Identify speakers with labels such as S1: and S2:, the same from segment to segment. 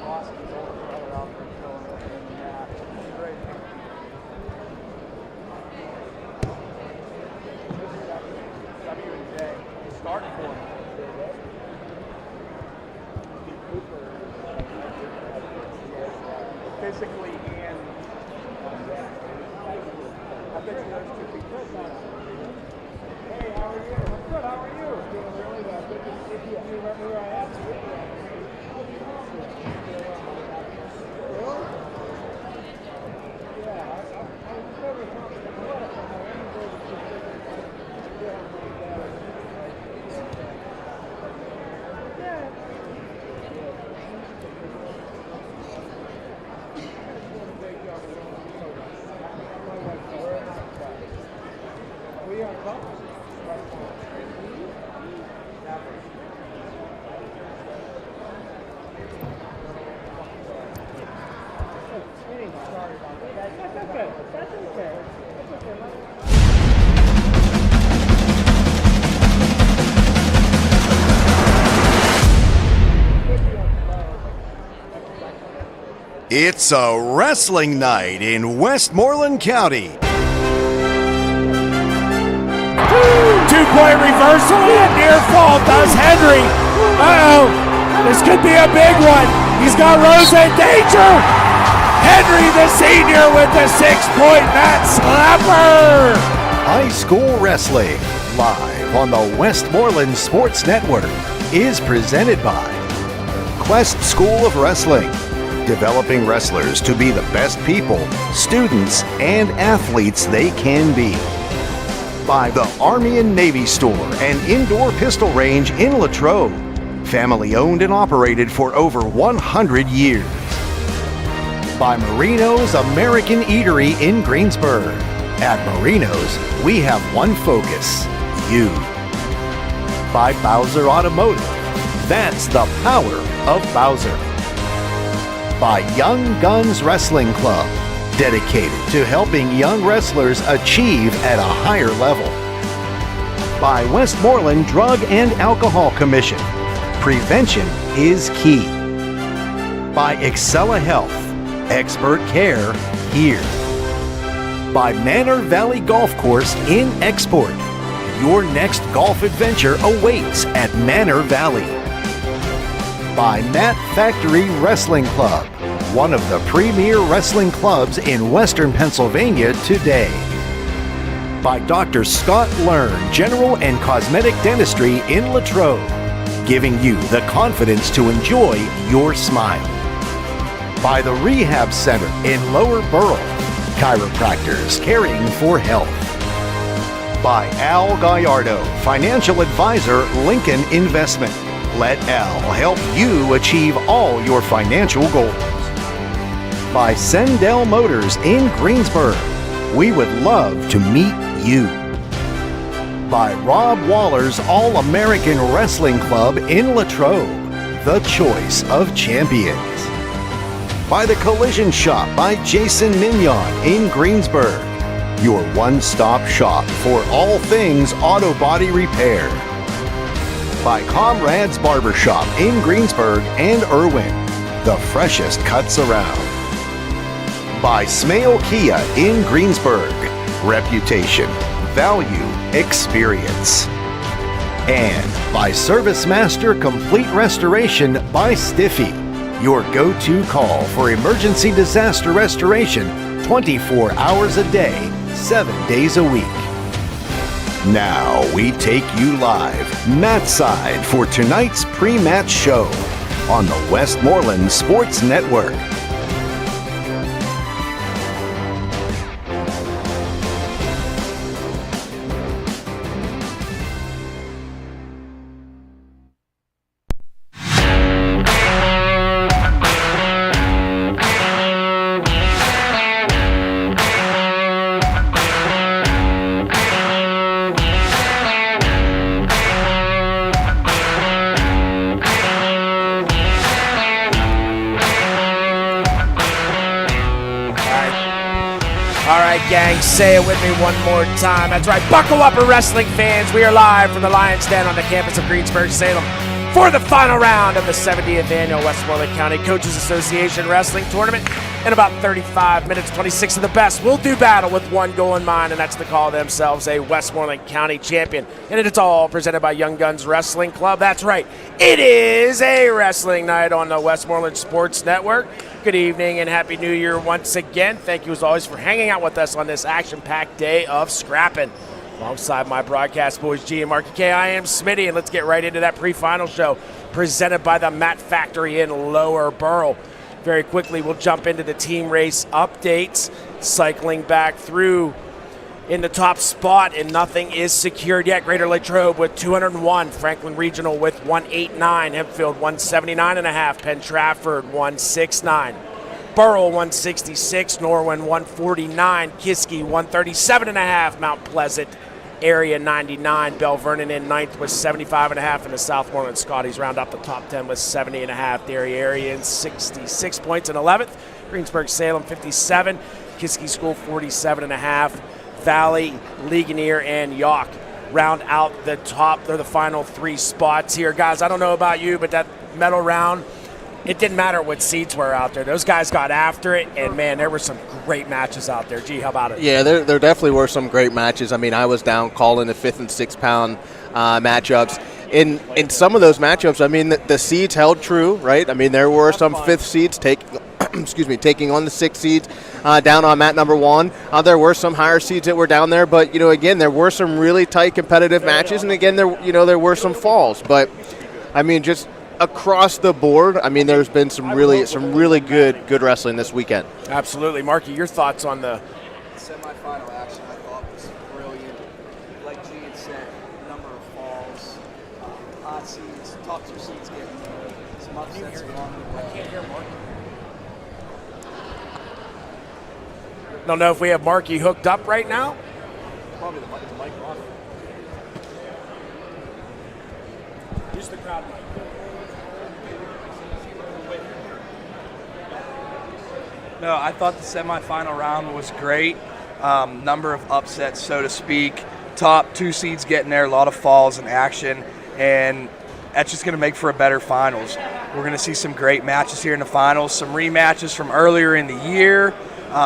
S1: lost his older brother out there filling in the match. He's great. W&J starting for him. Physically and I bet you those two people. Hey, how are you? I'm good. How are you? Doing really well. Good to see you. You remember who I am? Really? Yeah, I was never talking about it.
S2: It's a wrestling night in Westmoreland County.
S3: Two-point reversal and near fall does Henry. Uh-oh, this could be a big one. He's got Rosa in danger. Henry the senior with the 6-point mat slapper.
S2: High school wrestling, live on the Westmoreland Sports Network, is presented by Quest School of Wrestling, developing wrestlers to be the best people, students, and athletes they can be. By the Army and Navy Store and Indoor Pistol Range in Latrobe, family owned and operated for over 100 years. By Marino's American Eatery in Greensburg. At Marino's, we have one focus, you. By Bowser Automotive, that's the power of Bowser. By Young Guns Wrestling Club, dedicated to helping young wrestlers achieve at a higher level. By Westmoreland Drug and Alcohol Commission, prevention is key. By Excella Health, expert care here. By Manor Valley Golf Course in Export, your next golf adventure awaits at Manor Valley. By Mat Factory Wrestling Club, one of the premier wrestling clubs in Western Pennsylvania today. By Dr. Scott Learn General and Cosmetic Dentistry in Latrobe, giving you the confidence to enjoy your smile. By the Rehab Center in Lower Borough, chiropractors caring for health. By Al Gallardo, Financial Advisor, Lincoln Investment. Let Al help you achieve all your financial goals. By Sendell Motors in Greensburg. We would love to meet you. By Rob Waller's All-American Wrestling Club in Latrobe, the choice of champions. By the Collision Shop by Jason Mignon in Greensburg, your one-stop shop for all things auto body repair. By Comrades Barbershop in Greensburg and Irwin, the freshest cuts around. By Smale Kia in Greensburg, reputation, value, experience. And by ServiceMaster Complete Restoration by Stiffy, your go-to call for emergency disaster restoration 24 hours a day, 7 days a week. Now we take you live, matside, for tonight's pre-match show on the Westmoreland Sports Network.
S3: Gang, say it with me one more time. That's right, buckle up, wrestling fans. We are live from the Lion's Den on the campus of Greensburg, Salem. for the final round of the 70th Annual Westmoreland County Coaches Association Wrestling Tournament. In about 35 minutes, 26 of the best will do battle with one goal in mind, and that's to call themselves a Westmoreland County champion. And it's all presented by Young Guns Wrestling Club. That's right, it is a wrestling night on the Westmoreland Sports Network. Good evening and Happy New Year once again. Thank you as always for hanging out with us on this action-packed day of scrapping. Alongside my broadcast boys G and Marky K, I am Smitty, and let's get right into that pre-final show presented by the Mat Factory in Lower Borough. Very quickly, we'll jump into the team race updates, cycling back through in the top spot, and nothing is secured yet. Greater Latrobe with 201, Franklin Regional with 189, Hempfield 179.5, Penn Trafford 169. Burrell 166, Norwin 149, Kiski 137.5, Mount Pleasant area 99, Bell Vernon in ninth with 75.5, and the Southmoreland Scotties round up the top 10 with 70.5. Derry area in 66 points in 11th, Greensburg Salem 57, Kiski School 47.5, Valley, Ligonier, and York round out the top. They're the final three spots here. Guys, I don't know about you, but that medal round, it didn't matter what seeds were out there. Those guys got after it, and, man, there were some great matches out there. Gee, how about it?
S4: Yeah, there definitely were some great matches. I mean, I was down calling the 5th and 6th pound matchups. In some of those matchups, I mean, the seeds held true, right? I mean, there were some 5th seeds taking on the 6th seeds down on mat number 1. There were some higher seeds that were down there, but, again, there were some really tight competitive matches, and, again, there were some falls. But, I mean, just across the board, I mean, there's been some really good wrestling this weekend.
S3: Absolutely. Marky, your thoughts on the
S5: semifinal action I thought was brilliant. Like G had said, number of falls, hot seeds, top 2 seeds getting some upsets along the way. I can't hear Marky.
S3: Don't know if we have Marky hooked up right now.
S5: Probably the mic off.
S3: Use the crowd mic.
S5: No, I thought the semifinal round was great. Number of upsets, so to speak. Top 2 seeds getting there, a lot of falls and action, and that's just going to make for a better finals. We're going to see some great matches here in the finals, some rematches from earlier in the year.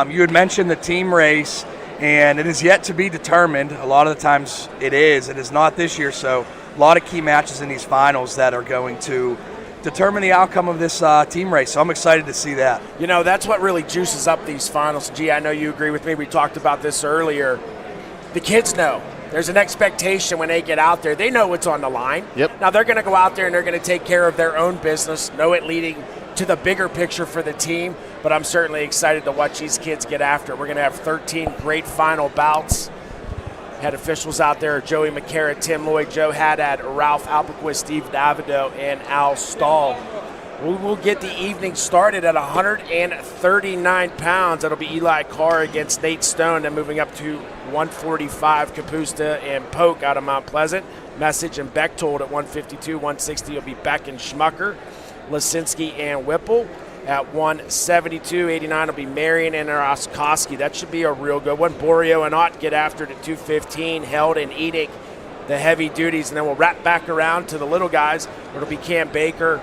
S5: You had mentioned the team race, and it is yet to be determined. A lot of the times it is. It is not this year, so a lot of key matches in these finals that are going to determine the outcome of this team race. So I'm excited to see that.
S3: That's what really juices up these finals. Gee, I know you agree with me. We talked about this earlier. The kids know. There's an expectation when they get out there. They know what's on the line.
S4: Yep.
S3: Now they're going to go out there and they're going to take care of their own business, know it leading to the bigger picture for the team. But I'm certainly excited to watch these kids get after it. We're going to have 13 great final bouts. Had officials out there, Joey McCarra, Tim Lloyd, Joe Haddad, Ralph Alpequist, Steve Davido, and Al Stahl. We will get the evening started at 139 pounds. That'll be Eli Carr against Nate Stone, and moving up to 145, Kapusta and Polk out of Mount Pleasant. Message and Bechtold at 152, 160 will be Beck and Schmucker. Lisinski and Whipple. At 172, 89 will be Marion and Roskoski. That should be a real good one. Borio and Ott get after it at 215. Held and Edick, the heavy duties. And then we'll wrap back around to the little guys. It'll be Cam Baker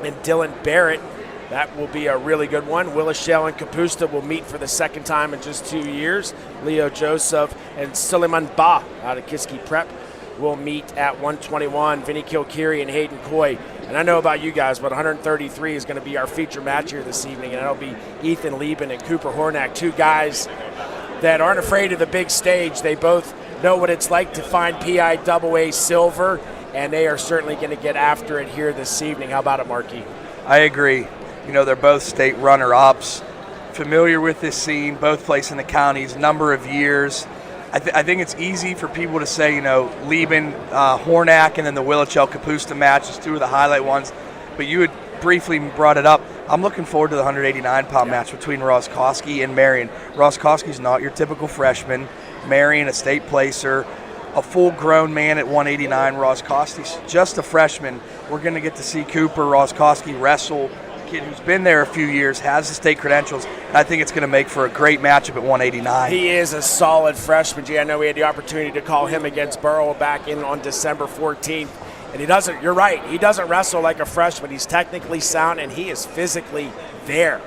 S3: and Dylan Barrett. That will be a really good one. Willis Shell and Kapusta will meet for the second time in just 2 years. Leo Joseph and Suleiman Ba out of Kiski Prep will meet at 121. Vinny Kilkiri and Hayden Coy. And I know about you guys, but 133 is going to be our feature match here this evening, and that'll be Ethan Lieben and Cooper Hornack, 2 guys that aren't afraid of the big stage. They both know what it's like to find PIAA silver, and they are certainly going to get after it here this evening. How about it, Marky?
S5: I agree. They're both state runner-ups, familiar with this scene, both place in the counties, number of years. I think it's easy for people to say, Lieben, Hornack, and then the Willichel Kapusta match is 2 of the highlight ones. But you had briefly brought it up. I'm looking forward to the 189-pound match between Roskoski and Marion. Roskoski's not your typical freshman. Marion, a state placer, a full-grown man at 189. Roskoski's just a freshman. We're going to get to see Cooper Roskoski wrestle. Kid who's been there a few years, has the state credentials, and I think it's going to make for a great matchup at 189.
S3: He is a solid freshman. Gee, I know we had the opportunity to call him against Burrow back in on December 14th And you're right, he doesn't wrestle like a freshman. He's technically sound and he is physically there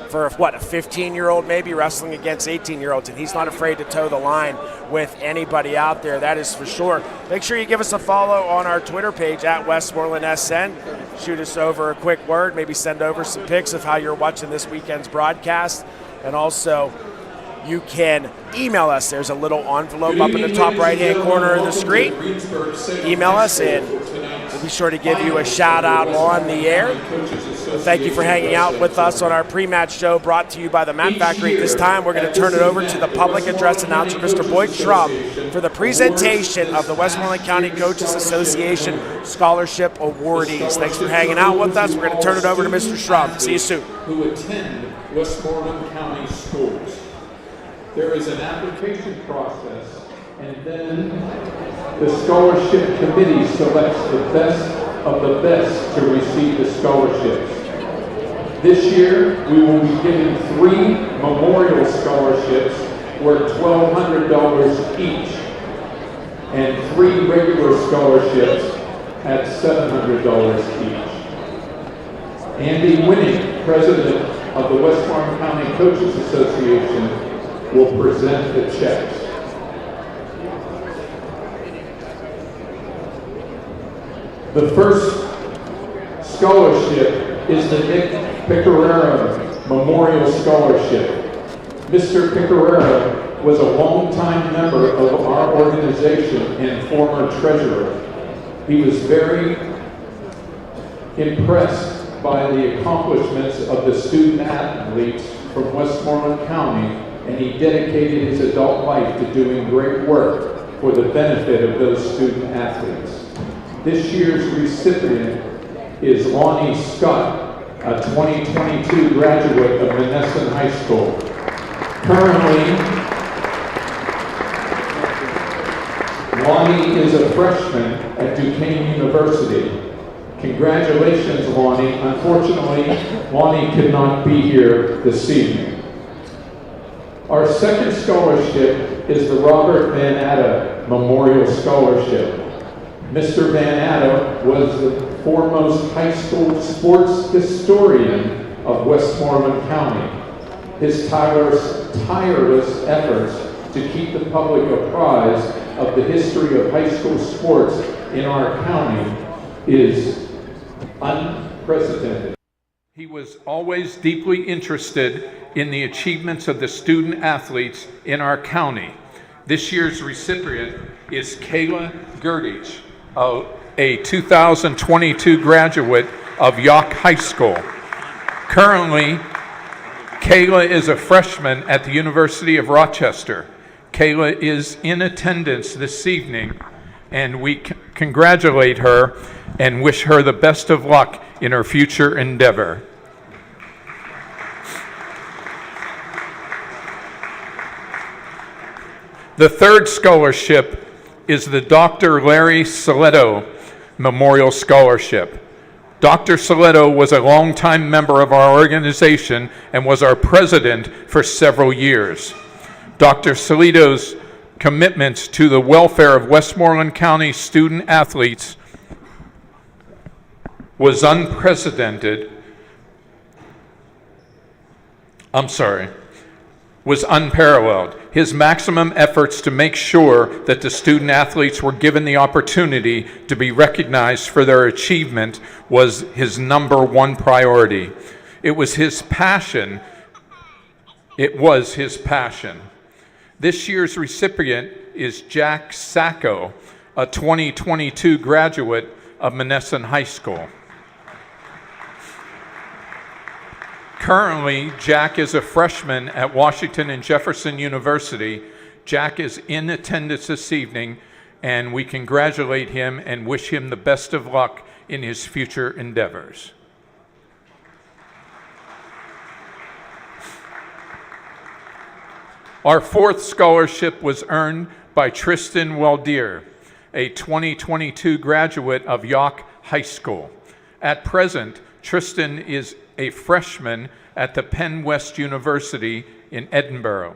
S3: for, a 15-year-old maybe wrestling against 18-year-olds, and he's not afraid to toe the line with anybody out there, that is for sure. Make sure you give us a follow on our Twitter page at Westmoreland SN. Shoot us over a quick word, maybe send over some pics of how you're watching this weekend's broadcast, and also you can email us. There's a little envelope up in the top right-hand corner of the screen. Email us and we'll be sure to give you a shout out on the air. Thank you for hanging out with us on our pre-match show brought to you by the Mat Factory. This time we're going to turn it over to the public address announcer, Mr. Boyd Schrum, for the presentation of the Westmoreland County Coaches Association Scholarship Awardees. Thanks for hanging out with us. We're going to turn it over to Mr. Schrum. See you soon.
S6: Who attend Westmoreland County schools. There is an application process, and then the scholarship committee selects the best of the best to receive the scholarships. This year, we will be giving 3 memorial scholarships worth $1,200 each, and 3 regular scholarships at $700 each. Andy Winning, president of the Westmoreland County Coaches Association, will present the checks. The first scholarship is the Nick Picarera Memorial Scholarship. Mr. Picarera was a longtime member of our organization and former treasurer. He was very impressed by the accomplishments of the student athletes from Westmoreland County, and he dedicated his adult life to doing great work for the benefit of those student athletes. This year's recipient is Lonnie Scott, a 2022 graduate of Menneson High School. Currently, Lonnie is a freshman at Duquesne University. Congratulations, Lonnie. Unfortunately, Lonnie could not be here this evening. Our second scholarship is the Robert Van Atta Memorial Scholarship. Mr. Van Atta was the foremost high school sports historian of Westmoreland County. His tireless efforts to keep the public apprised of the history of high school sports in our county is unprecedented.
S7: He was always deeply interested in the achievements of the student athletes in our county. This year's recipient is Kayla Gerdich, a 2022 graduate of York High School. Currently, Kayla is a freshman at the University of Rochester. Kayla is in attendance this evening, and we congratulate her and wish her the best of luck in her future endeavor. The third scholarship is the Dr. Larry Saletto Memorial Scholarship. Dr. Saletto was a longtime member of our organization and was our president for several years. Dr. Saletto's commitments to the welfare of Westmoreland County student athletes was unparalleled. His maximum efforts to make sure that the student athletes were given the opportunity to be recognized for their achievement was his number one priority. It was his passion. This year's recipient is Jack Sacco, a 2022 graduate of Menneson High School. Currently, Jack is a freshman at Washington and Jefferson University. Jack is in attendance this evening, and we congratulate him and wish him the best of luck in his future endeavors. Our fourth scholarship was earned by Tristan Waldier, a 2022 graduate of York High School. At present, Tristan is a freshman at the Penn West University in Edinburgh.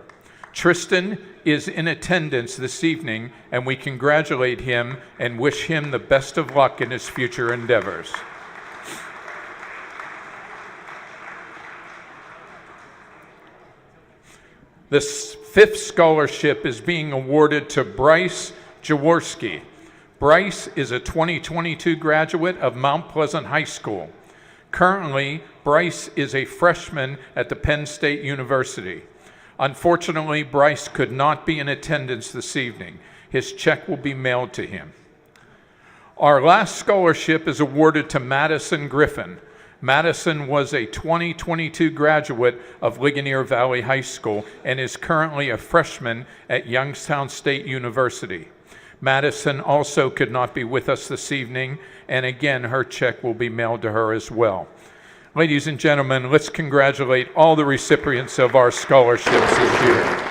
S7: Tristan is in attendance this evening, and we congratulate him and wish him the best of luck in his future endeavors. The fifth scholarship is being awarded to Bryce Jaworski. Bryce is a 2022 graduate of Mount Pleasant High School. Currently, Bryce is a freshman at the Penn State University. Unfortunately, Bryce could not be in attendance this evening. His check will be mailed to him. Our last scholarship is awarded to Madison Griffin. Madison was a 2022 graduate of Ligonier Valley High School and is currently a freshman at Youngstown State University. Madison also could not be with us this evening, and again, her check will be mailed to her as well. Ladies and gentlemen, let's congratulate all the recipients of our scholarships this year.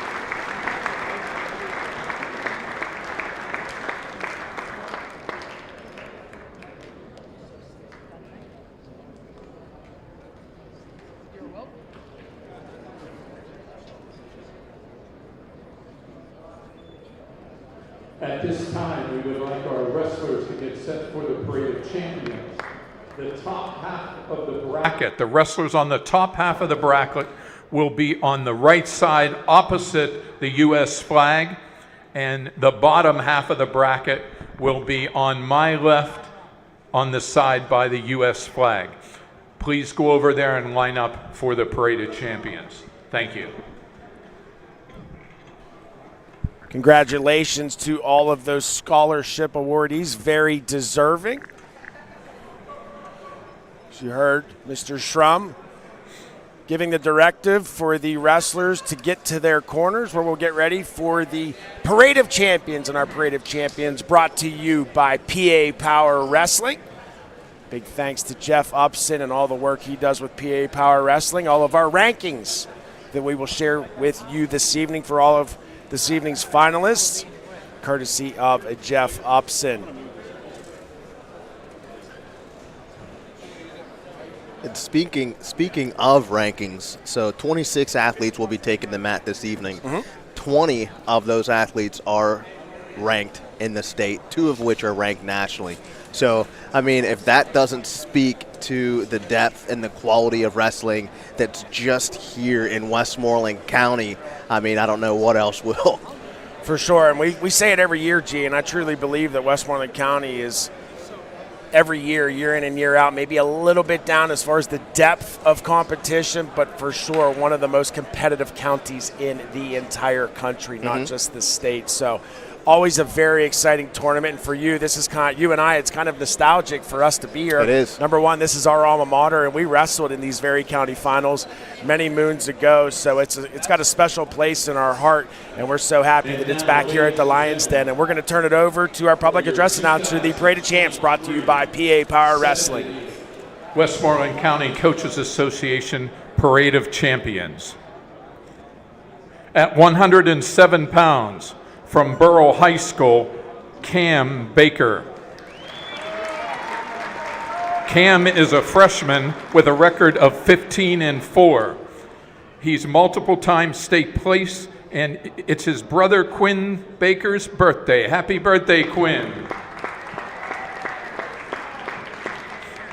S6: At this time, we would like our wrestlers to get set for the Parade of Champions. The top half of the bracket,
S7: The wrestlers on the top half of the bracket will be on the right side opposite the U.S. flag, and the bottom half of the bracket will be on my left on the side by the U.S. flag. Please go over there and line up for the Parade of Champions. Thank you.
S3: Congratulations to all of those scholarship awardees, very deserving. As you heard, Mr. Schrum giving the directive for the wrestlers to get to their corners, where we'll get ready for the Parade of Champions. And our Parade of Champions brought to you by PA Power Wrestling. Big thanks to Jeff Upson and all the work he does with PA Power Wrestling. All of our rankings that we will share with you this evening for all of this evening's finalists, courtesy of Jeff Upson.
S4: And speaking of rankings, so 26 athletes will be taking the mat this evening. 20 of those athletes are ranked in the state, 2 of which are ranked nationally. So, I mean, if that doesn't speak to the depth and the quality of wrestling that's just here in Westmoreland County, I mean, I don't know what else will.
S3: For sure, and we say it every year, G, and I truly believe that Westmoreland County is every year, year in and year out, maybe a little bit down as far as the depth of competition, but for sure one of the most competitive counties in the entire country, not just the state. So always a very exciting tournament, and for you, this is kind of, you and I, it's kind of nostalgic for us to be here.
S4: It is.
S3: Number one, this is our alma mater, and we wrestled in these very county finals many moons ago, so it's got a special place in our heart, and we're so happy that it's back here at the Lions Den. And we're going to turn it over to our public address announcer, the Parade of Champs, brought to you by PA Power Wrestling.
S7: Westmoreland County Coaches Association Parade of Champions. At 107 pounds, from Burrell High School, Cam Baker. Cam is a freshman with a record of 15-4. He's multiple-time state place, and it's his brother Quinn Baker's birthday. Happy birthday, Quinn.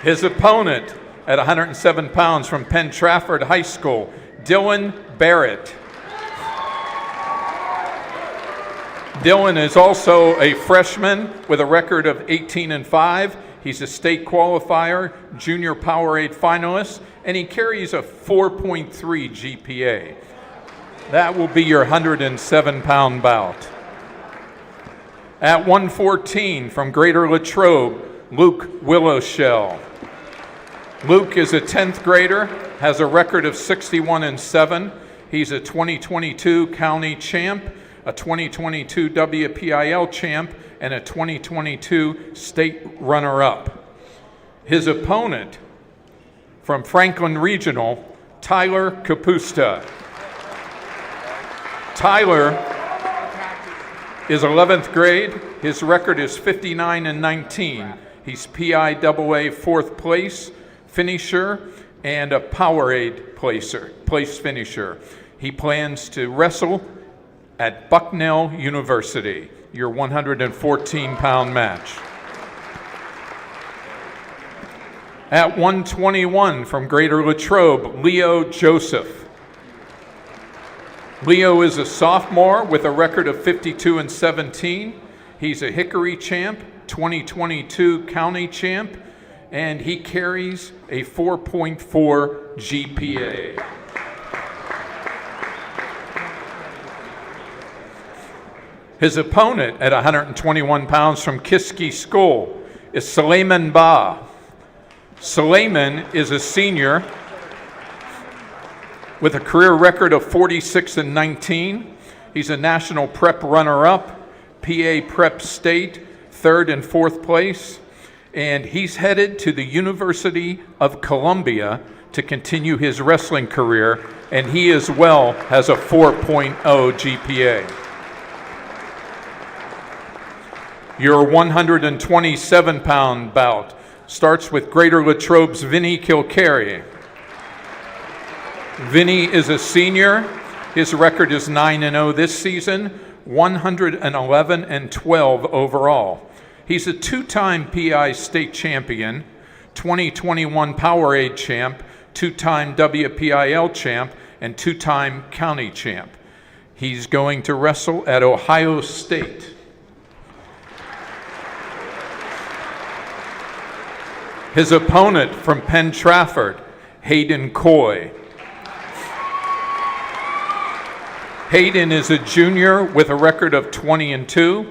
S7: His opponent at 107 pounds from Penn Trafford High School, Dylan Barrett. Dylan is also a freshman with a record of 18-5. He's a state qualifier, junior Powerade finalist, and he carries a 4.3 GPA. That will be your 107-pound bout. At 114 from Greater Latrobe, Luke Willowshell. Luke is a 10th grader, has a record of 61-7. He's a 2022 county champ, a 2022 WPIL champ, and a 2022 state runner-up. His opponent from Franklin Regional, Tyler Capusta. Tyler is 11th grade. His record is 59-19. He's PIAA 4th place finisher and a Powerade place finisher. He plans to wrestle at Bucknell University, your 114-pound match. At 121 from Greater Latrobe, Leo Joseph. Leo is a sophomore with a record of 52-17. He's a Hickory champ, 2022 county champ, and he carries a 4.4 GPA. His opponent at 121 pounds from Kiski School is Suleiman Ba. Suleiman is a senior with a career record of 46-19. He's a national prep runner-up, PA Prep State, 3rd and 4th place, and he's headed to the University of Columbia to continue his wrestling career, and he as well has a 4.0 GPA. Your 127-pound bout starts with Greater Latrobe's Vinnie Kilcarry. Vinnie is a senior. His record is 9-0 this season, 111-12 overall. He's a 2-time PI state champion, 2021 Powerade champ, 2-time WPIL champ, and 2-time county champ. He's going to wrestle at Ohio State. His opponent from Penn Trafford, Hayden Coy. Hayden is a junior with a record of 20-2.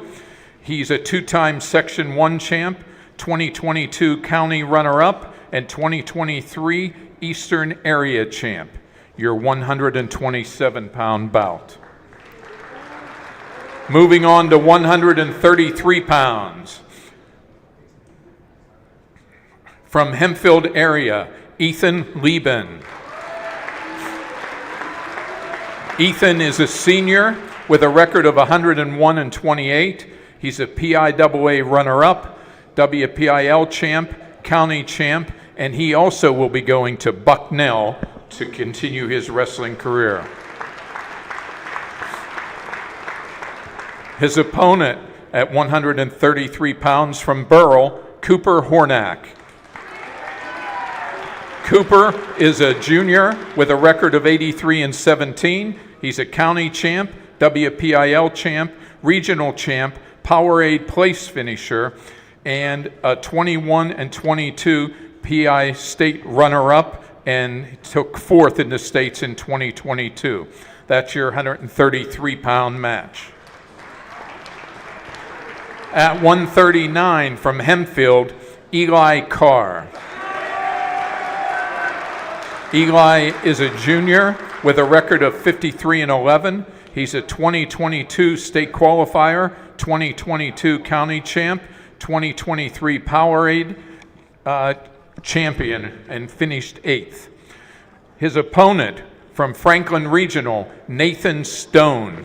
S7: He's a 2-time Section 1 champ, 2022 county runner-up, and 2023 Eastern Area champ. Your 127-pound bout. Moving on to 133 pounds. From Hempfield area, Ethan Lieben. Ethan is a senior with a record of 101-28. He's a PIAA runner-up, WPIL champ, county champ, and he also will be going to Bucknell to continue his wrestling career. His opponent at 133 pounds from Burrell, Cooper Hornack. Cooper is a junior with a record of 83-17. He's a county champ, WPIL champ, regional champ, Powerade place finisher, and a 21-22 PI state runner-up, and took 4th in the states in 2022. That's your 133-pound match. At 139 from Hempfield, Eli Carr. Eli is a junior with a record of 53-11. He's a 2022 state qualifier, 2022 county champ, 2023 Powerade champion, and finished 8th. His opponent from Franklin Regional, Nathan Stone.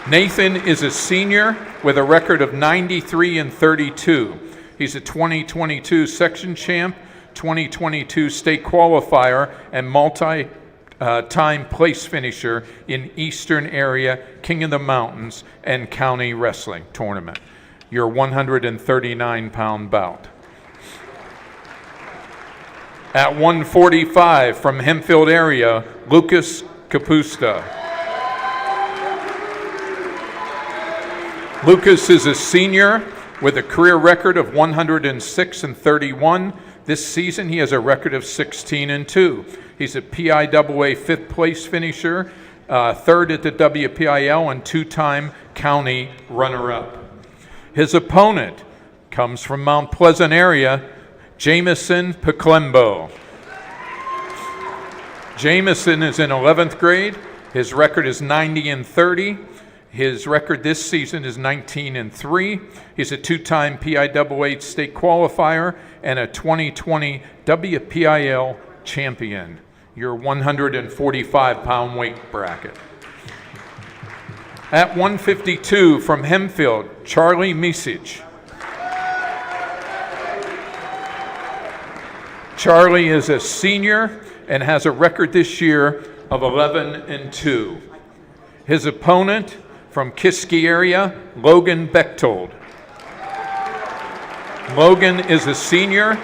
S7: Nathan is a senior with a record of 93-32. He's a 2022 section champ, 2022 state qualifier, and multi-time place finisher in Eastern Area, King of the Mountains, and County Wrestling Tournament. Your 139-pound bout. At 145 from Hempfield area, Lucas Capusta. Lucas is a senior with a career record of 106-31. This season, he has a record of 16-2. He's a PIAA 5th place finisher, 3rd at the WPIL, and 2-time county runner-up. His opponent comes from Mount Pleasant area, Jameson Peclembo. Jameson is in 11th grade. His record is 90-30. His record this season is 19-3. He's a 2-time PIAA state qualifier and a 2020 WPIL champion. Your 145-pound weight bracket. At 152 from Hempfield, Charlie Misic. Charlie is a senior and has a record this year of 11-2. His opponent from Kiski area, Logan Bechtold. Logan is a senior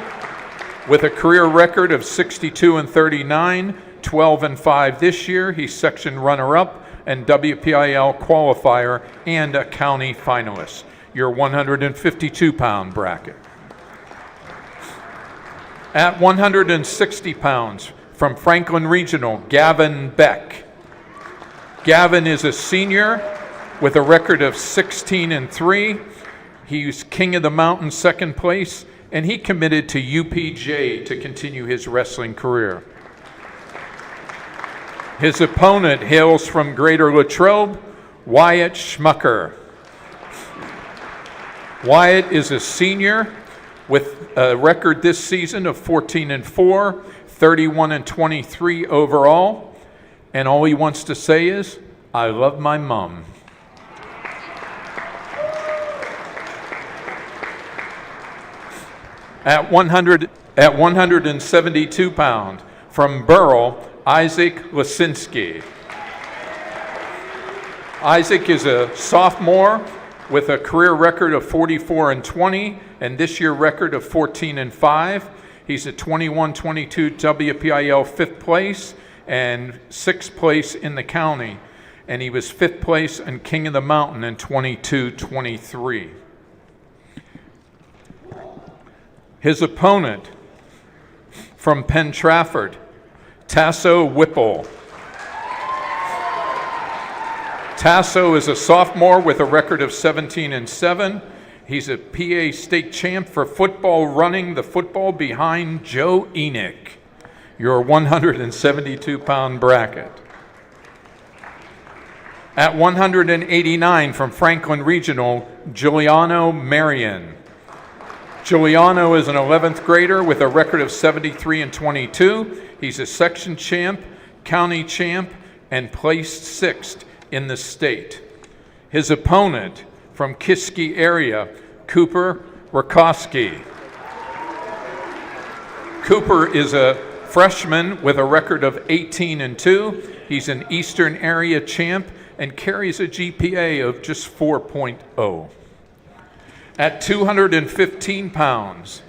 S7: with a career record of 62-39, 12-5 this year. He's section runner-up and WPIL qualifier and a county finalist. Your 152-pound bracket. At 160 pounds, from Franklin Regional, Gavin Beck. Gavin is a senior with a record of 16-3. He's King of the Mountain, second place, and he committed to UPJ to continue his wrestling career. His opponent hails from Greater Latrobe, Wyatt Schmucker. Wyatt is a senior with a record this season of 14-4, 31-23 overall, and all he wants to say is, I love my mom. At 172 pounds, from Burrell, Isaac Lasinski. Isaac is a sophomore with a career record of 44-20 and this year record of 14-5. He's a 21-22 WPIL 5th place and 6th place in the county. And he was 5th place and King of the Mountain in 22-23. His opponent from Penn Trafford, Tasso Whipple. Tasso is a sophomore with a record of 17-7. He's a PA state champ for football, running the football behind Joe Enoch. Your 172-pound bracket. At 189 from Franklin Regional, Giuliano Marion. Giuliano is an 11th grader with a record of 73-22. He's a section champ, county champ, and placed 6th in the state. His opponent from Kiski area, Cooper Rakowski. Cooper is a freshman with a record of 18-2. He's an Eastern area champ and carries a GPA of just 4.0. At 215 pounds,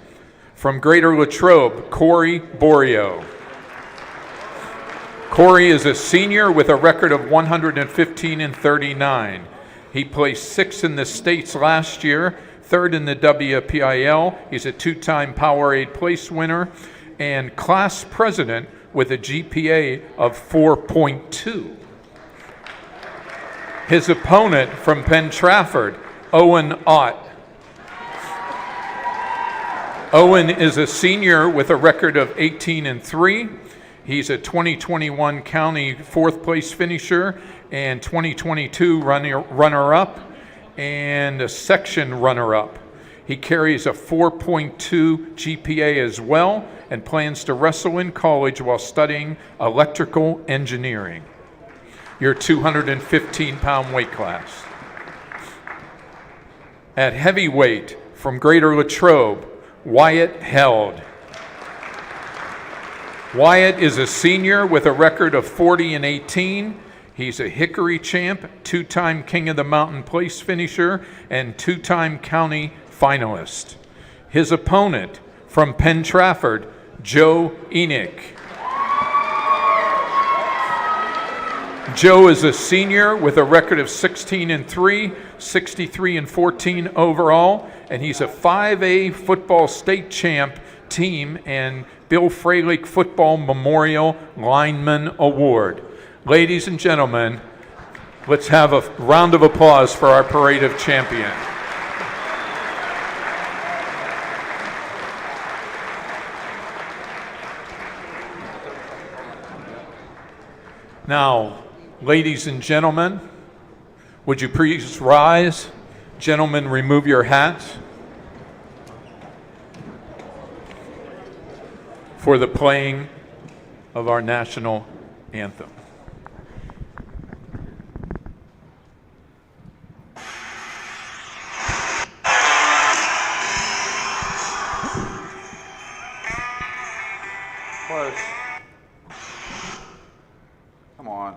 S7: from Greater Latrobe, Corey Borio. Corey is a senior with a record of 115-39. He placed 6th in the states last year, 3rd in the WPIL. He's a 2-time Powerade place winner and class president with a GPA of 4.2. His opponent from Penn Trafford, Owen Ott. Owen is a senior with a record of 18-3. He's a 2021 county 4th place finisher and 2022 runner-up and a section runner-up. He carries a 4.2 GPA as well and plans to wrestle in college while studying electrical engineering. Your 215-pound weight class. At heavyweight, from Greater Latrobe, Wyatt Held. Wyatt is a senior with a record of 40-18. He's a Hickory champ, 2-time King of the Mountain place finisher, and 2-time county finalist. His opponent from Penn Trafford, Joe Enoch. Joe is a senior with a record of 16-3, 63-14 overall, and he's a 5A football state champ team and Bill Fralick Football Memorial Lineman Award. Ladies and gentlemen, let's have a round of applause for our Parade of Champions. Now, ladies and gentlemen, would you please rise? Gentlemen, remove your hats for the playing of our national anthem.
S8: Close. Come on.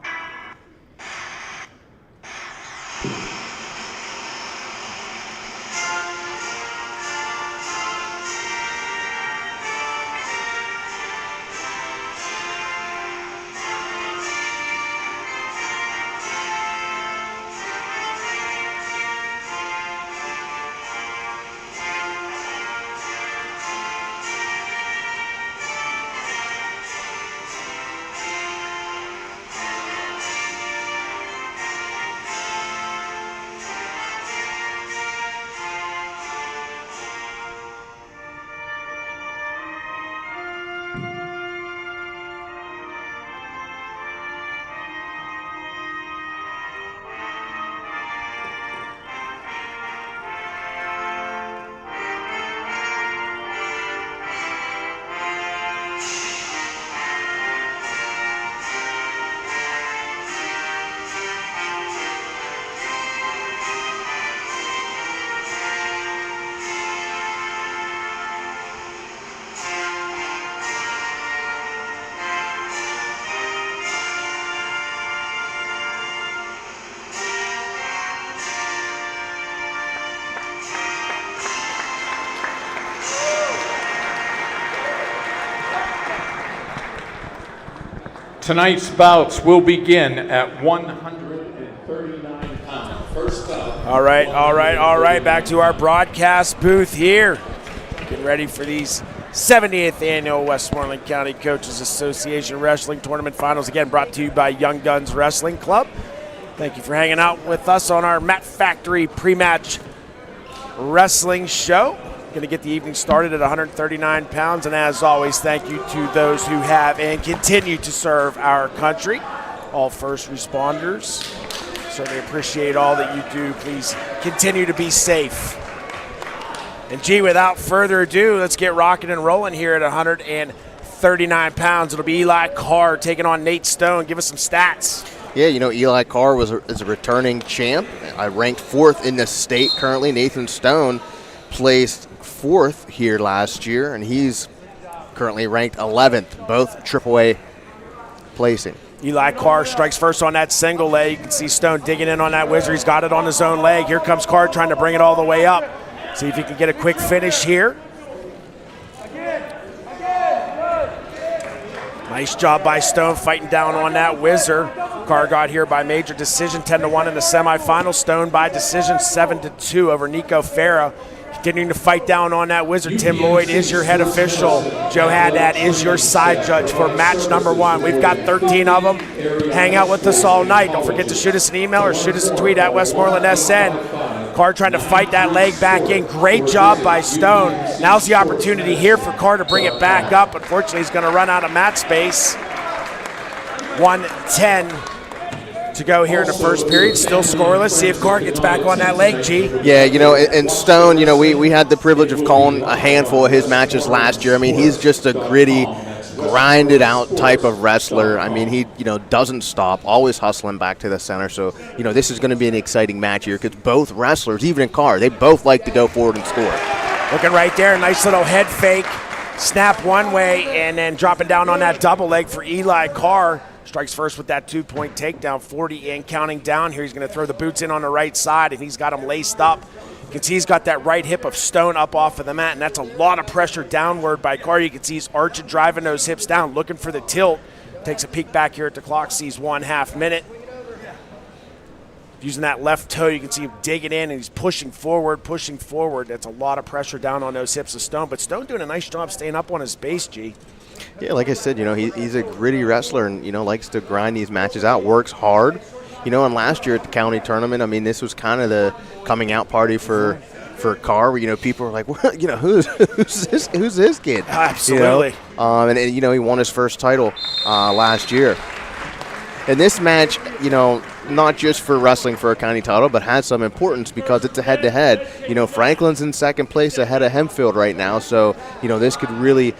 S7: Tonight's bouts will begin at 139 pounds. First up.
S3: All right. Back to our broadcast booth here. Getting ready for these 70th annual Westmoreland County Coaches Association Wrestling Tournament Finals. Again, brought to you by Young Guns Wrestling Club. Thank you for hanging out with us on our Mat Factory pre-match wrestling show. Going to get the evening started at 139 pounds. And as always, thank you to those who have and continue to serve our country. All first responders. Certainly appreciate all that you do. Please continue to be safe. And gee, without further ado, let's get rocking and rolling here at 139 pounds. It'll be Eli Carr taking on Nate Stone. Give us some stats.
S4: Yeah, Eli Carr is a returning champ. I ranked 4th in the state currently. Nathan Stone placed 4th here last year, and he's currently ranked 11th, both AAA placing.
S3: Eli Carr strikes first on that single leg. You can see Stone digging in on that whizzer. He's got it on his own leg. Here comes Carr trying to bring it all the way up. See if he can get a quick finish here. Nice job by Stone fighting down on that whizzer. Carr got here by major decision, 10-1 in the semifinal. Stone by decision, 7-2 over Nico Farah. Continuing to fight down on that whizzer. Tim Lloyd is your head official. Joe Haddad is your side judge for match number 1. We've got 13 of them. Hang out with us all night. Don't forget to shoot us an email or shoot us a tweet at Westmoreland SN. Carr trying to fight that leg back in. Great job by Stone. Now's the opportunity here for Carr to bring it back up. Unfortunately, he's going to run out of mat space. 1:10 to go here in the first period. Still scoreless. See if Carr gets back on that leg, G.
S4: Yeah, and Stone, we had the privilege of calling a handful of his matches last year. I mean, he's just a gritty, grinded out type of wrestler. I mean, he doesn't stop, always hustling back to the center. So this is going to be an exciting match here because both wrestlers, even in Carr, they both like to go forward and score.
S3: Looking right there, nice little head fake, snap one way, and then dropping down on that double leg for Eli Carr. Strikes first with that 2-point takedown, 40 and counting down here. He's going to throw the boots in on the right side, and he's got him laced up. You can see he's got that right hip of Stone up off of the mat, and that's a lot of pressure downward by Carr. You can see he's arching, driving those hips down, looking for the tilt. Takes a peek back here at the clock, sees 1/2 minute. Using that left toe, you can see him digging in, and he's pushing forward. That's a lot of pressure down on those hips of Stone, but Stone doing a nice job staying up on his base, G.
S4: Yeah, like I said, he's a gritty wrestler and, likes to grind these matches out, works hard. And last year at the county tournament, I mean, this was kind of the coming out party for Carr, where, people were like, well, who's this kid?
S3: Absolutely.
S4: And he won his first title last year. And this match, not just for wrestling for a county title, but has some importance because it's a head-to-head. Franklin's in second place ahead of Hempfield right now, so, this could really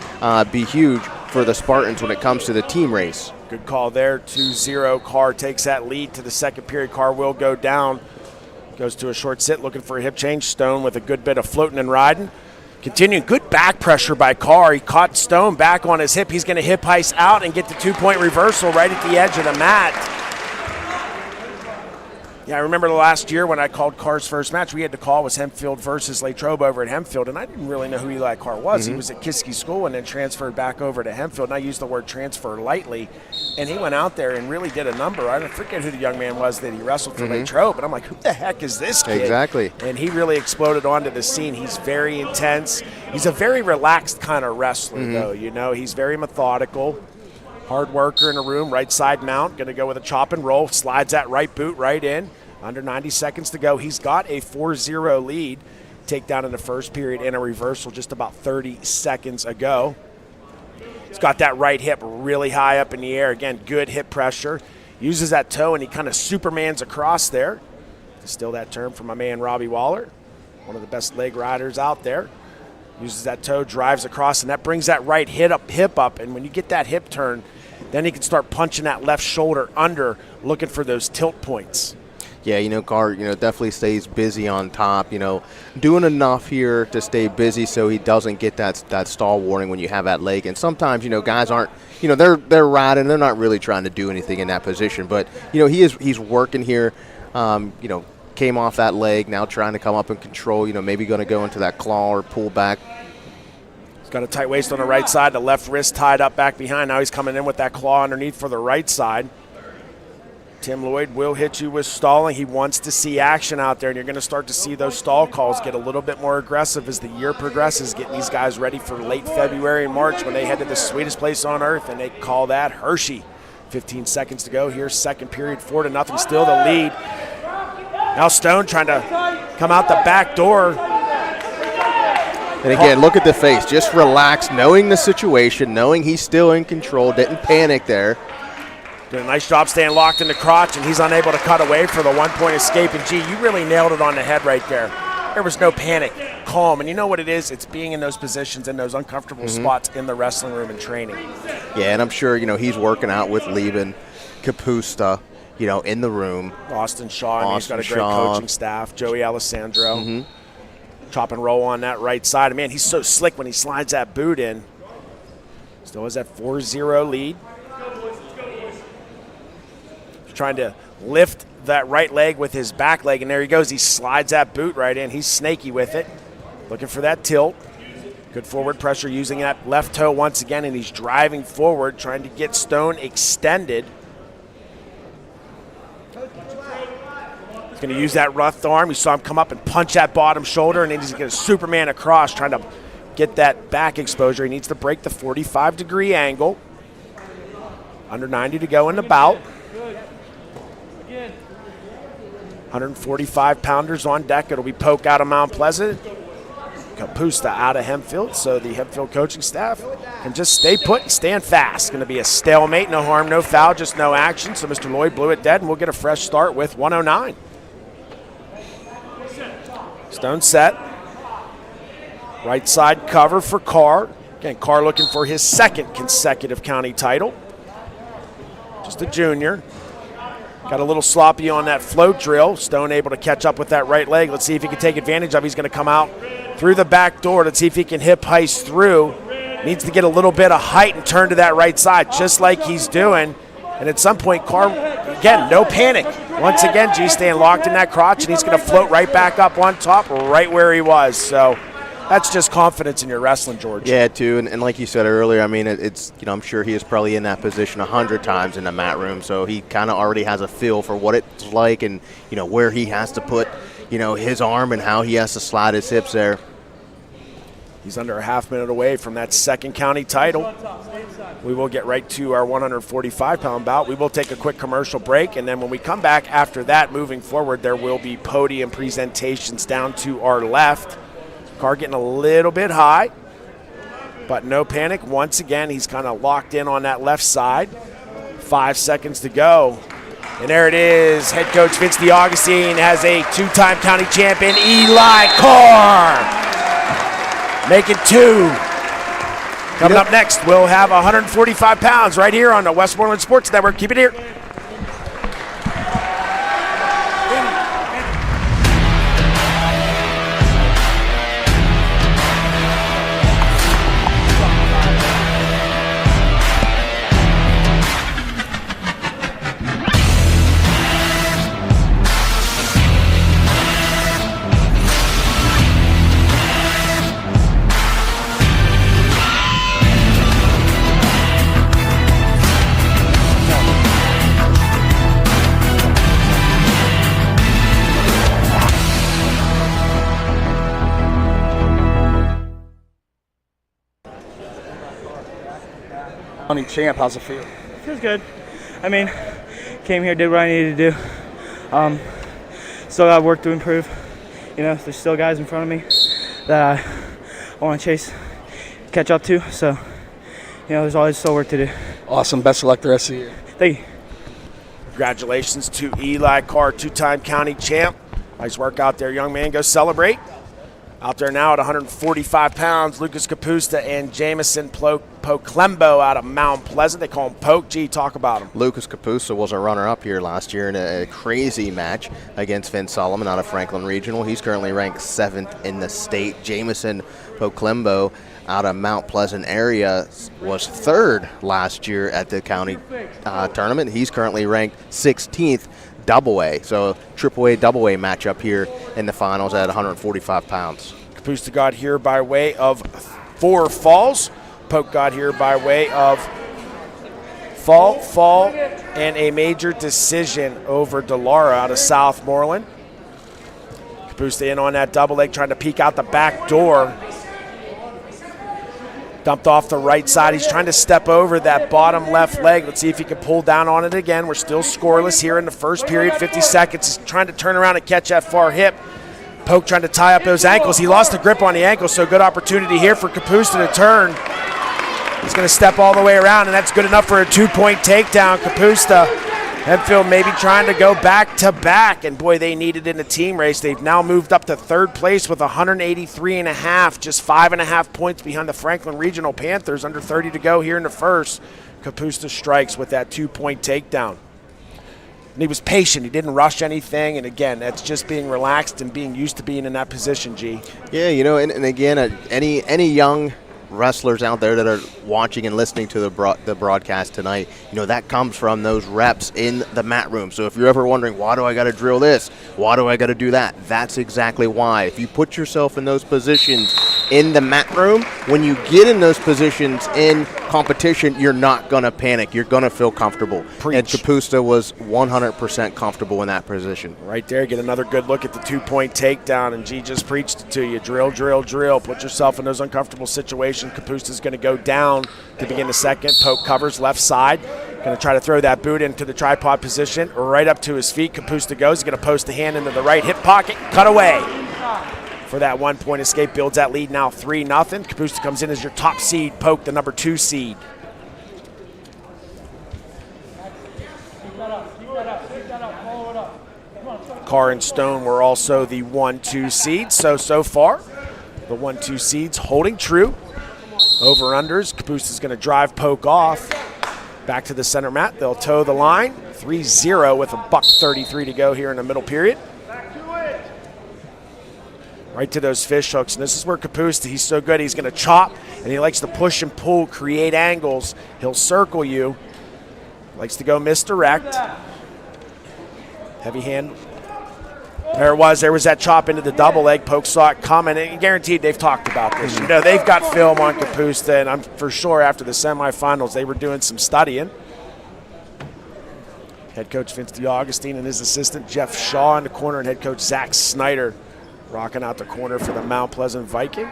S4: be huge for the Spartans when it comes to the team race.
S3: Good call there, 2-0. Carr takes that lead to the second period. Carr will go down. Goes to a short sit, looking for a hip change. Stone with a good bit of floating and riding. Continuing, good back pressure by Carr. He caught Stone back on his hip. He's going to hip heist out and get the 2-point reversal right at the edge of the mat. Yeah, I remember the last year when I called Carr's first match, we had to call was Hempfield versus Latrobe over at Hempfield, and I didn't really know who Eli Carr was. He was at Kiski School and then transferred back over to Hempfield, and I use the word transfer lightly. And he went out there and really did a number. I don't forget who the young man was that he wrestled for Latrobe, but I'm like, who the heck is this kid?
S4: Exactly.
S3: And he really exploded onto the scene. He's very intense. He's a very relaxed kind of wrestler, though. He's very methodical. Hard worker in the room, right side mount, going to go with a chop and roll, slides that right boot right in. Under 90 seconds to go. He's got a 4-0 lead. Takedown in the first period and a reversal just about 30 seconds ago. He's got that right hip really high up in the air. Again, good hip pressure. Uses that toe and he kind of supermans across there. Still that term from my man Robbie Waller, one of the best leg riders out there. Uses that toe, drives across, and that brings that right hip up. And when you get that hip turn, then he can start punching that left shoulder under, looking for those tilt points.
S4: Yeah, Carr, definitely stays busy on top, doing enough here to stay busy so he doesn't get that stall warning when you have that leg. And sometimes, guys aren't, they're riding, they're not really trying to do anything in that position. But, he's working here, came off that leg, now trying to come up and control, maybe going to go into that claw or pull back.
S3: got a tight waist on the right side, the left wrist tied up back behind. Now he's coming in with that claw underneath for the right side. Tim Lloyd will hit you with stalling. He wants to see action out there, and you're going to start to see those stall calls get a little bit more aggressive as the year progresses, getting these guys ready for late February and March when they head to the sweetest place on earth, and they call that Hershey. 15 seconds to go here, second period, 4-0, still the lead. Now Stone trying to come out the back door.
S4: And again, look at the face, just relax, knowing the situation, knowing he's still in control, didn't panic there.
S3: Doing a nice job staying locked in the crotch, and he's unable to cut away for the one-point escape. And, gee, you really nailed it on the head right there. There was no panic, calm. And you know what it is? It's being in those positions, in those uncomfortable spots in the wrestling room and training.
S4: Yeah, and I'm sure, he's working out with Lieben, Kapusta, in the room.
S3: Austin Shaw, he's got a great coaching staff. Joey Alessandro. Chop and roll on that right side. Man, he's so slick when he slides that boot in. Still has that 4-0 lead. Trying to lift that right leg with his back leg, and there he goes. He slides that boot right in. He's snaky with it, looking for that tilt. Good forward pressure using that left toe once again, and he's driving forward, trying to get Stone extended. He's going to use that rough arm. You saw him come up and punch that bottom shoulder, and then he's going to Superman across, trying to get that back exposure. He needs to break the 45-degree angle. Under 90 to go in the bout. 145-pounders on deck. It'll be Polk out of Mount Pleasant, Kapusta out of Hempfield, so the Hempfield coaching staff can just stay put and stand fast. Going to be a stalemate, no harm, no foul, just no action. So Mr. Lloyd blew it dead, and we'll get a fresh start with 109. Stone set. Right side cover for Carr. Again, Carr looking for his second consecutive county title. Just a junior. Got a little sloppy on that float drill. Stone able to catch up with that right leg. Let's see if he can take advantage of it. He's going to come out through the back door. Let's see if he can hip heist through. Needs to get a little bit of height and turn to that right side, just like he's doing. And at some point, Carr, again, no panic. Once again, G staying locked in that crotch, and he's going to float right back up on top, right where he was. So that's just confidence in your wrestling, George.
S4: Yeah, too, and like you said earlier, I mean, it's I'm sure he is probably in that position 100 times in the mat room, so he kind of already has a feel for what it's like and, where he has to put, his arm and how he has to slide his hips there.
S3: He's under a half minute away from that second county title. We will get right to our 145-pound bout. We will take a quick commercial break, and then when we come back after that, moving forward, there will be podium presentations down to our left. Carr getting a little bit high, but no panic. Once again, he's kind of locked in on that left side. 5 seconds to go. And there it is. Head coach Vince DeAugustine has a two-time county champion, Eli Carr, making two. Coming up next, we'll have 145 pounds right here on the Westmoreland Sports Network. Keep it here.
S5: County champ, how's it feel?
S8: Feels good. I mean, came here, did what I needed to do. Still got work to improve. There's still guys in front of me that I want to chase, catch up to. So, there's always still work to do.
S5: Awesome. Best of luck the rest of the year.
S8: Thank you.
S3: Congratulations to Eli Carr, two-time county champ. Nice work out there, young man. Go celebrate. Out there now at 145 pounds, Lucas Kapusta and Jamison Poklembo out of Mount Pleasant. They call him Poke. Gee, talk about him.
S4: Lucas Kapusta was a runner-up here last year in a crazy match against Finn Solomon out of Franklin Regional. He's currently ranked 7th in the state. Jamison Poklembo out of Mount Pleasant area was 3rd last year at the county tournament. He's currently ranked 16th. Double A, so triple A, double A matchup here in the finals at 145 pounds.
S3: Kapusta got here by way of
S9: 4 falls. Poke got here by way of fall, and a major decision over Delara out of Southmoreland. Kapusta in on that double leg, trying to peek out the back door. Dumped off the right side. He's trying to step over that bottom left leg. Let's see if he can pull down on it again. We're still scoreless here in the first period. 50 seconds. He's trying to turn around and catch that far hip. Poke trying to tie up those ankles. He lost the grip on the ankle, so good opportunity here for Kapusta to turn. He's going to step all the way around, and that's good enough for a 2-point takedown. Kapusta, Hempfield maybe trying to go back-to-back, and boy, they need it in a team race. They've now moved up to 3rd place with 183.5, just 5.5 points behind the Franklin Regional Panthers. Under 30 to go here in the first. Kapusta strikes with that 2-point takedown. And he was patient. He didn't rush anything, and again, that's just being relaxed and being used to being in that position, G.
S4: Yeah, and again, any young wrestlers out there that are watching and listening to the broadcast tonight, that comes from those reps in the mat room. So if you're ever wondering, why do I got to drill this? Why do I got to do that? That's exactly why. If you put yourself in those positions in the mat room, when you get in those positions in competition, you're not going to panic. You're going to feel comfortable.
S9: Preach.
S4: And Kapusta was 100% comfortable in that position.
S9: Right there, get another good look at the 2-point takedown, and G just preached it to you. Drill, drill, drill. Put yourself in those uncomfortable situations. Kapusta's going to go down to begin the second. Poke covers left side. Going to try to throw that boot into the tripod position. Right up to his feet. Kapusta goes. He's going to post the hand into the right hip pocket. Cut away for that 1-point escape. Builds that lead now 3-0. Kapusta comes in as your top seed. Poke, the number 2 seed. Carr and Stone were also the 1-2 seeds. So far, the 1-2 seeds holding true. Over-unders. Kapusta's going to drive Poke off. Back to the center mat. They'll toe the line. 3-0 with $1:33 to go here in the middle period. Right to those fish hooks. And this is where Kapusta, he's so good. He's going to chop, and he likes to push and pull, create angles. He'll circle you. Likes to go misdirect. Heavy hand. There was that chop into the double leg. Poke saw it coming, and guaranteed they've talked about this. They've got film on Kapusta, and I'm for sure after the semifinals they were doing some studying. Head coach Vince DeAugustine and his assistant Jeff Shaw in the corner, and head coach Zach Snyder rocking out the corner for the Mount Pleasant Viking.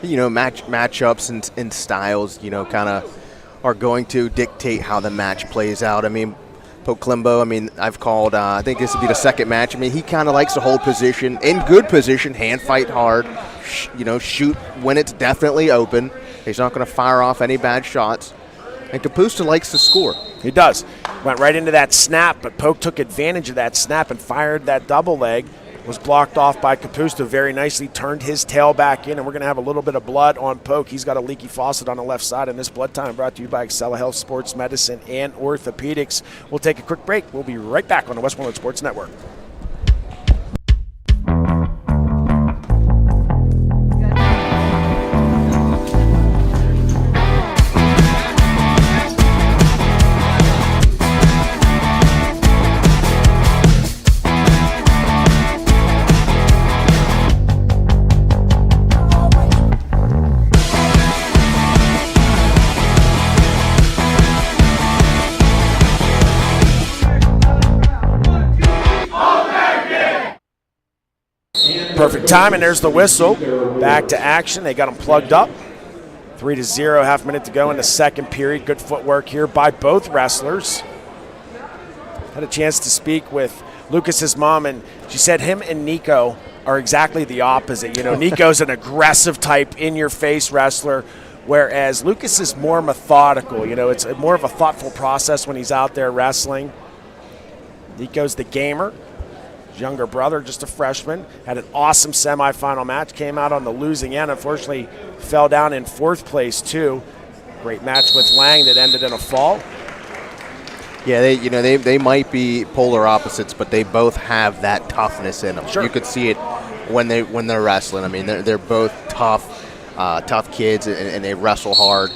S4: Matchups and styles, kind of are going to dictate how the match plays out. I mean, Poke Klimbo, I've called, I think this would be the second match. He kind of likes to hold position, in good position, hand fight hard, shoot when it's definitely open. He's not going to fire off any bad shots. And Kapusta likes to score.
S9: He does. Went right into that snap, but Poke took advantage of that snap and fired that double leg. Was blocked off by Kapusta very nicely, turned his tail back in, and we're going to have a little bit of blood on Poke. He's got a leaky faucet on the left side, and this blood time brought to you by Excella Health Sports Medicine and Orthopedics. We'll take a quick break. We'll be right back on the Westmoreland Sports Network. Perfect time, and there's the whistle. Back to action. They got them plugged up. 3-0, half minute to go in the second period. Good footwork here by both wrestlers. Had a chance to speak with Lucas's mom, and she said him and Nico are exactly the opposite. Nico's an aggressive type, in-your-face wrestler, whereas Lucas is more methodical. It's more of a thoughtful process when he's out there wrestling. Nico's the gamer. Younger brother, just a freshman, had an awesome semifinal match, came out on the losing end, unfortunately fell down in 4th place too. Great match with Lang that ended in a fall.
S4: Yeah, they might be polar opposites, but they both have that toughness in them.
S9: Sure.
S4: You could see it when they're wrestling. They're both tough kids, and they wrestle hard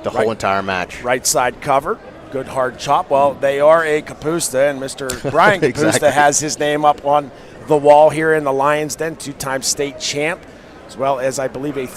S4: the whole entire match.
S9: Right side cover. Good hard chop. Well, they are a Kapusta, and Mr. Brian Kapusta
S4: Exactly.
S9: has his name up on the wall here in the Lions Den, 2-time state champ, as well as I believe a